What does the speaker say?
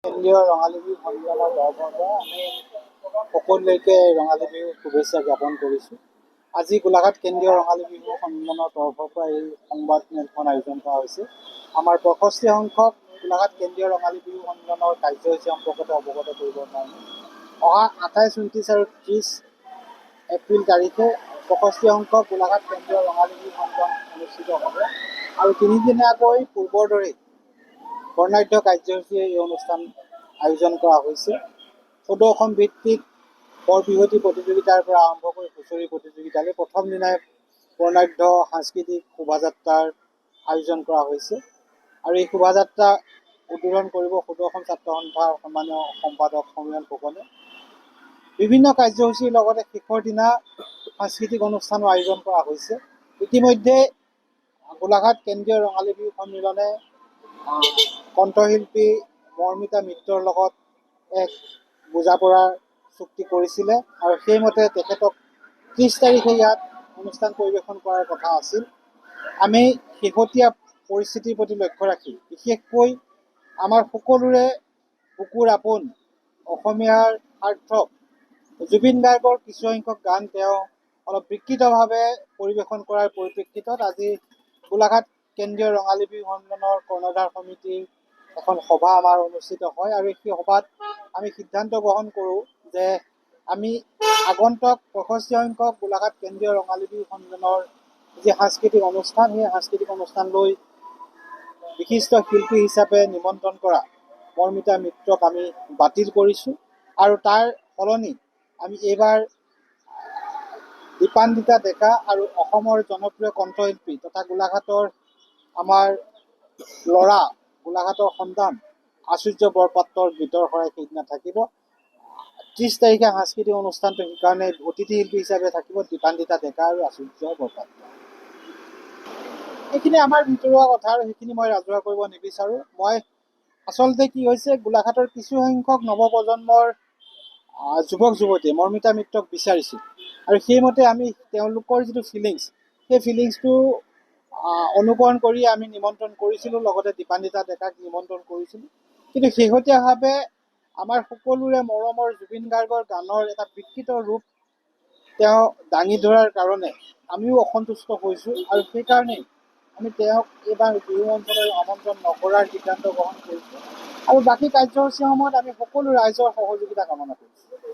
কেন্দ্ৰীয় ৰঙালী বিহু সন্মিলনৰ তৰফৰ পৰা আমি সকলোলৈকে ৰঙালী বিহুৰ শুভেচ্ছা জ্ঞাপন কৰিছোঁ। আজি গোলাঘাট কেন্দ্ৰীয় ৰঙালী বিহু সন্মিলনৰ তৰফৰ পৰা এই সংবাদ মেলখন আয়োজন কৰা হৈছে। আমাৰ ৬৫ সংখ্যক গোলাঘাট কেন্দ্ৰীয় ৰঙালী বিহু সন্মিলনৰ কাৰ্যসূচী সম্পৰ্কতে অৱগত কৰিবৰ কাৰণে অহা ২৮, ২৯ আৰু ৩০ এপ্ৰিল তাৰিখে ৬৫ সংখ্যক গোলাঘাট কেন্দ্ৰীয় ৰঙালী বিহু সন্মিলন অনুষ্ঠিত হ'ব আৰু তিনিদিনীয়াকৈ পূৰ্বৰ দৰেই বৰ্ণাঢ্য কাৰ্যসূচীয়ে এই অনুষ্ঠান আয়োজন কৰা হৈছে। সদৌ অসম ভিত্তিক বৰবিহুৱতী প্ৰতিযোগিতাৰ পৰা আৰম্ভ কৰি হুঁচৰি প্ৰতিযোগিতালৈ প্ৰথম দিনাই বৰ্ণাঢ্য সাংস্কৃতিক শোভাযাত্ৰাৰ আয়োজন কৰা হৈছে আৰু এই শোভাযাত্ৰা উদ্বোধন কৰিব সদৌ অসম ছাত্ৰ সন্থাৰ সন্মানীয় সম্পাদক সমীৰণ ফুকনে। বিভিন্ন কাৰ্যসূচীৰ লগতে শেষৰ দিনা সাংস্কৃতিক অনুষ্ঠানো আয়োজন কৰা হৈছে। ইতিমধ্যে গোলাঘাট কেন্দ্ৰীয় ৰঙালী বিহু সন্মিলনে কণ্ঠশিল্পী মৰ্মিতা মিত্ৰৰ লগত এক বুজাপৰাৰ চুক্তি কৰিছিলে আৰু সেইমতে তেখেতক ৩০ তাৰিখে ইয়াত অনুষ্ঠান পৰিৱেশন কৰাৰ কথা আছিল। আমি শেহতীয়া পৰিস্থিতিৰ প্ৰতি লক্ষ্য ৰাখি বিশেষকৈ আমাৰ সকলোৰে বুকুৰ আপোন অসমীয়াৰ সাৰ্থক জুবিন গাৰ্গৰ কিছুসংখ্যক গান তেওঁ অলপ বিকৃতভাৱে পৰিৱেশন কৰাৰ পৰিপ্ৰেক্ষিতত আজি গোলাঘাট কেন্দ্ৰীয় ৰঙালী বিহু সন্মিলনৰ কৰ্ণধাৰ সমিতিৰ এখন সভা আমাৰ অনুষ্ঠিত হয় আৰু সেই সভাত আমি সিদ্ধান্ত গ্ৰহণ কৰোঁ যে আমি আগন্তুক ৬৫ সংখ্যক গোলাঘাট কেন্দ্ৰীয় ৰঙালী বিহু সন্মিলনৰ যি সাংস্কৃতিক অনুষ্ঠান, সেই সাংস্কৃতিক অনুষ্ঠানলৈ বিশিষ্ট শিল্পী হিচাপে নিমন্ত্ৰণ কৰা মৰ্মিতা মিত্ৰক আমি বাতিল কৰিছোঁ আৰু তাৰ সলনি আমি এইবাৰ দীপান্বিতা ডেকা আৰু অসমৰ জনপ্ৰিয় কণ্ঠশিল্পী তথা গোলাঘাটৰ আমাৰ ল'ৰা, গোলাঘাটৰ সন্তান আচুৰ্য বৰপাত্ৰৰ গীতৰ শৰাই সেইদিনা থাকিব। ৩০ তাৰিখে সাংস্কৃতিক অনুষ্ঠানটো সেইকাৰণে অতিথি শিল্পী হিচাপে থাকিব দীপান্বিতা ডেকা আৰু আচুৰ্য বৰপাত্ৰ। সেইখিনি আমাৰ ভিতৰুৱা কথা আৰু সেইখিনি মই ৰাজহুৱা কৰিব নিবিচাৰোঁ। মই আচলতে কি হৈছে, গোলাঘাটৰ কিছুসংখ্যক নৱপ্ৰজন্মৰ যুৱক যুৱতীয়ে মৰ্মিতা মিত্ৰক বিচাৰিছিল আৰু সেইমতে আমি তেওঁলোকৰ যিটো ফিলিংছ, সেই ফিলিংছটো অনুকৰণ কৰি আমি নিমন্ত্ৰণ কৰিছিলোঁ, লগতে দীপান্বিতা ডেকাক নিমন্ত্ৰণ কৰিছিলোঁ। কিন্তু শেহতীয়াভাৱে আমাৰ সকলোৰে মৰমৰ জুবিন গাৰ্গৰ গানৰ এটা বিকৃত ৰূপ তেওঁ দাঙি ধৰাৰ কাৰণে আমিও অসন্তুষ্ট হৈছোঁ আৰু সেইকাৰণেই আমি তেওঁক এইবাৰ বিহু অঞ্চললৈ আমন্ত্ৰণ নকৰাৰ সিদ্ধান্ত গ্ৰহণ কৰিছোঁ আৰু বাকী কাৰ্যসূচীসমূহত আমি সকলো ৰাইজৰ সহযোগিতা কামনা কৰিছোঁ।